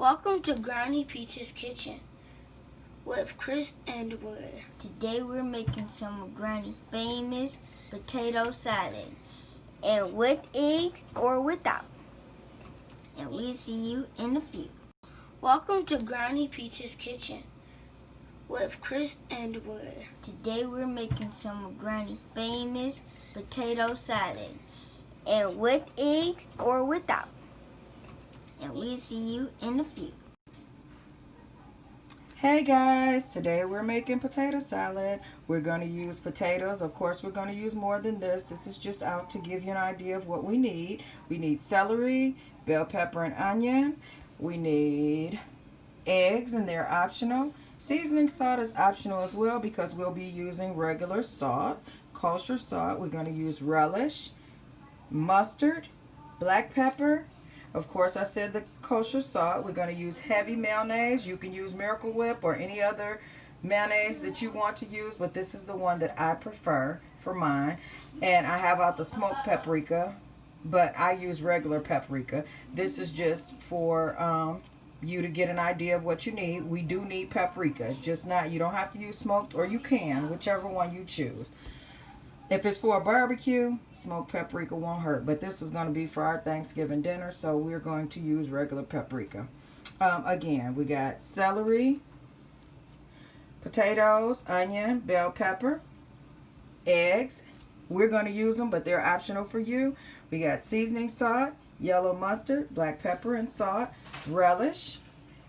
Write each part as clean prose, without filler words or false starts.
Welcome to Granny Peach's Kitchen with Chris and Will. Today we're making some of Granny's famous potato salad, and with eggs or without. And we'll see you in a few. Welcome to Granny Peach's Kitchen with Chris and Will. Today we're making some of Granny's famous potato salad, and with eggs or without. And we'll see you in a few. Hey guys, today we're making potato salad. We're going to use potatoes. Of course, we're going to use more than this. This is just out to give you an idea of what we need. We need celery, bell pepper, and onion. We need eggs, and they're optional. Seasoning salt is optional as well because we'll be using regular salt, kosher salt. We're going to use relish, mustard, black pepper. Of course, I said the kosher salt. We're going to use heavy mayonnaise. You can use Miracle Whip or any other mayonnaise that you want to use, but this is the one that I prefer for mine. And I have out the smoked paprika, but I use regular paprika. This is just for you to get an idea of what you need. We do need paprika, just not, you don't have to use smoked, or you can, whichever one you choose. If it's for a barbecue, smoked paprika won't hurt. But this is going to be for our Thanksgiving dinner, so we're going to use regular paprika. Again, we got celery, potatoes, onion, bell pepper, eggs. We're going to use them, but they're optional for you. We got seasoning salt, yellow mustard, black pepper and salt, relish,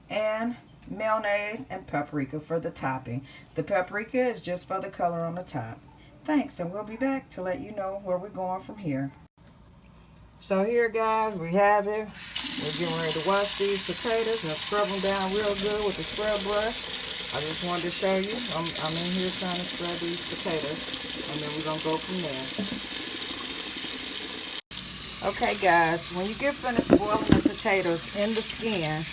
and mayonnaise and paprika for the topping. The paprika is just for the color on the top. Thanks, and we'll be back to let you know where we're going from here. So here, guys, we have it. We're getting ready to wash these potatoes and scrub them down real good with the scrub brush. I just wanted to show you. I'm in here trying to scrub these potatoes, and then we're going to go from there. Okay, guys, when you get finished boiling the potatoes in the skin,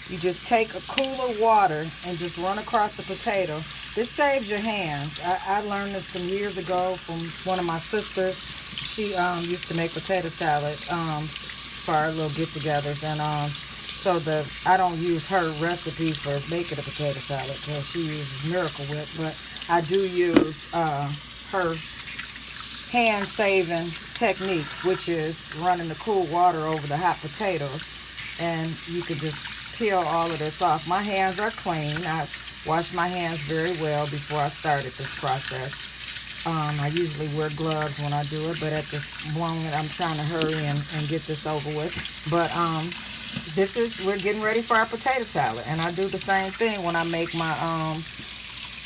you just take a cooler water and just run across the potato. This saves your hands. I learned this some years ago from one of my sisters. She used to make potato salad for our little get-togethers, and so I don't use her recipe for making a potato salad because she uses Miracle Whip, but I do use her hand-saving technique, which is running the cool water over the hot potatoes, and you can just peel all of this off. My hands are clean. I wash my hands very well before I started this process. I usually wear gloves when I do it, but at this moment I'm trying to hurry and get this over with. But we're getting ready for our potato salad, and I do the same thing when I make my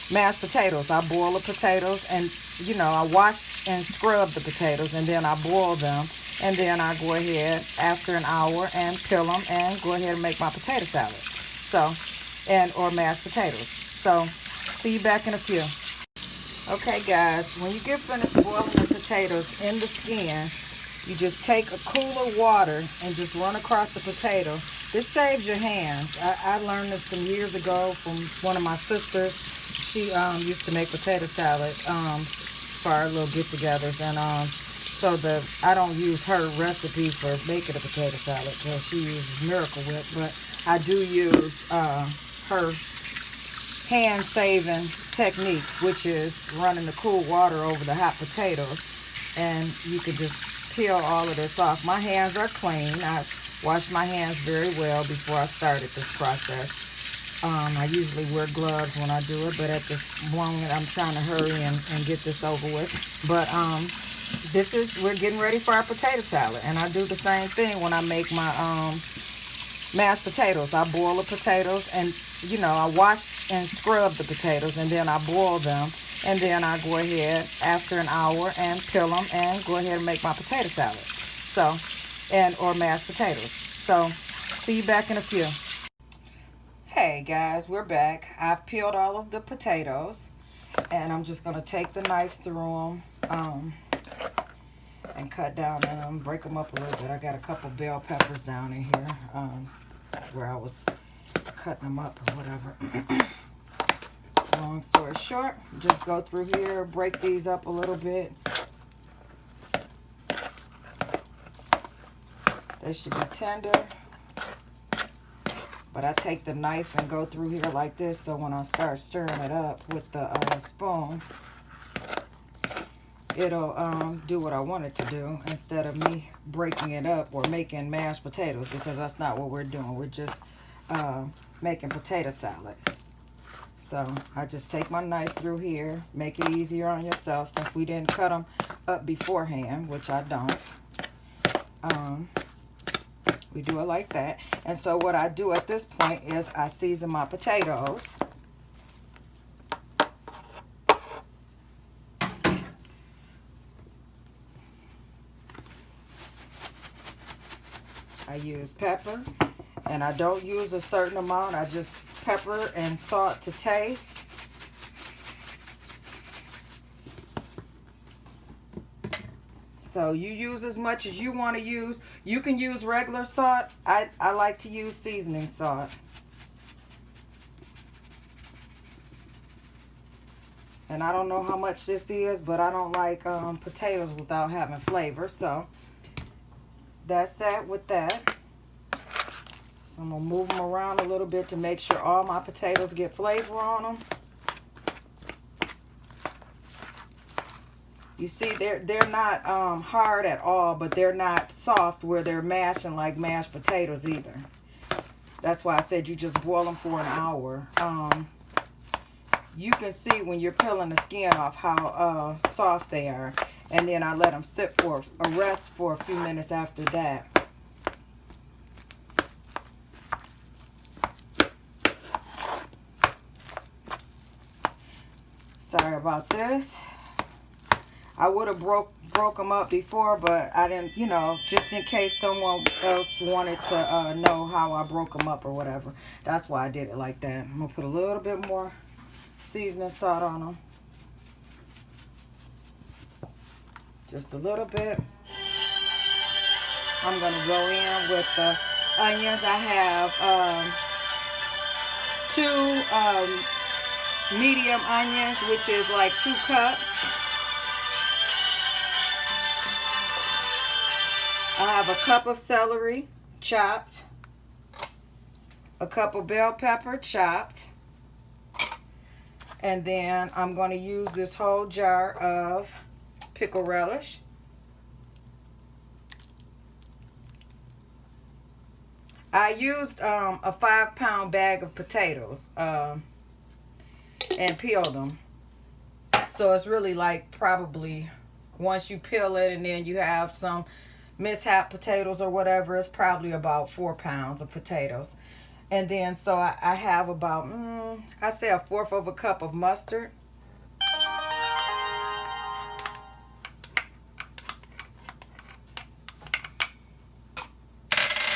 mashed potatoes. I boil the potatoes, and I wash and scrub the potatoes, and then I boil them, and then I go ahead after an hour and peel them and go ahead and make my potato salad. Or mashed potatoes. So, see you back in a few. Okay, guys, when you get finished boiling the potatoes in the skin, you just take a cooler water and just run across the potato. This saves your hands. I learned this some years ago from one of my sisters. She used to make potato salad for our little get-togethers, and I don't use her recipe for making a potato salad because she uses Miracle Whip, but I do use her hand-saving technique, which is running the cool water over the hot potatoes, and you can just peel all of this off. My hands are clean. I wash my hands very well before I started this process. I usually wear gloves when I do it, but at this moment I'm trying to hurry and get this over with. But we're getting ready for our potato salad, and I do the same thing when I make my mashed potatoes. I boil the potatoes, and I wash and scrub the potatoes, and then I boil them, and then I go ahead after an hour and peel them and go ahead and make my potato salad. Or mashed potatoes. So, see you back in a few. Hey guys, we're back. I've peeled all of the potatoes, and I'm just going to take the knife through them and cut down on them, break them up a little bit. I got a couple bell peppers down in here where I was cutting them up or whatever. Long story short, just go through here, break these up a little bit. They should be tender. But I take the knife and go through here like this, so when I start stirring it up with the spoon, it'll do what I want it to do instead of me breaking it up or making mashed potatoes, because that's not what we're doing. We're just making potato salad. So I just take my knife through here, make it easier on yourself since we didn't cut them up beforehand, which I don't. We do it like that. And so what I do at this point is I season my potatoes. I use pepper, and I don't use a certain amount. I just pepper and salt to taste. So you use as much as you want to use. You can use regular salt. I like to use seasoning salt. And I don't know how much this is, but I don't like potatoes without having flavor. So that's that with that. So I'm going to move them around a little bit to make sure all my potatoes get flavor on them. You see, they're not hard at all, but they're not soft where they're mashing like mashed potatoes either. That's why I said you just boil them for an hour. You can see when you're peeling the skin off how soft they are. And then I let them sit for a rest for a few minutes after that. Sorry about this. I would have broke them up before, but I didn't, you know, just in case someone else wanted to know how I broke them up or whatever. That's why I did it like that. I'm going to put a little bit more seasoning salt on them. Just a little bit. I'm going to go in with the onions. I have 2 medium onions, which is like 2 cups. I have a cup of celery chopped, a cup of bell pepper chopped, and then I'm going to use this whole jar of pickle relish. I used a 5-pound bag of potatoes and peeled them. So it's really like probably once you peel it and then you have some mishap potatoes or whatever, it's probably about 4 pounds of potatoes. And then so I have about I say 1/4 of a cup of mustard.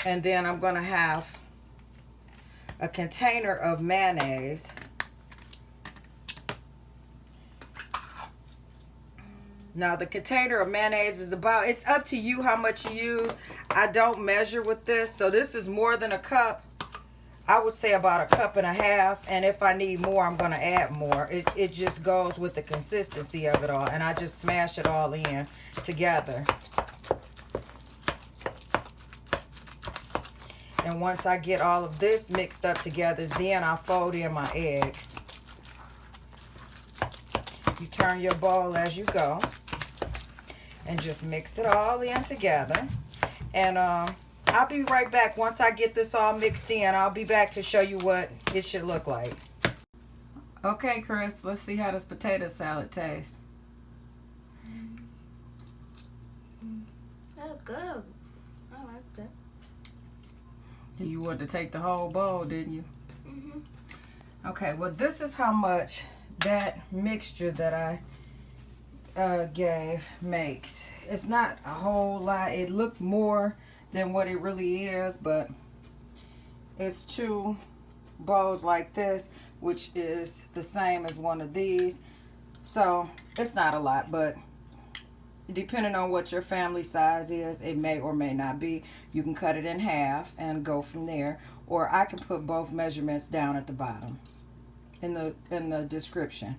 And then I'm going to have a container of mayonnaise. Now the container of mayonnaise is about, it's up to you how much you use. I don't measure with this, so this is more than a cup. I would say about 1.5 cups, and if I need more, I'm going to add more. It just goes with the consistency of it all, and I just smash it all in together. And once I get all of this mixed up together, then I'll fold in my eggs. You turn your bowl as you go and just mix it all in together. And I'll be right back. Once I get this all mixed in, I'll be back to show you what it should look like. Okay, Chris, let's see how this potato salad tastes. That's good. I like that. You wanted to take the whole bowl, didn't you? Okay, well, this is how much that mixture that I gave makes. It's not a whole lot. It looked more than what it really is, but it's 2 bowls like this, which is the same as one of these. So it's not a lot, but depending on what your family size is, it may or may not be. You can cut it in half and go from there, or I can put both measurements down at the bottom in the description.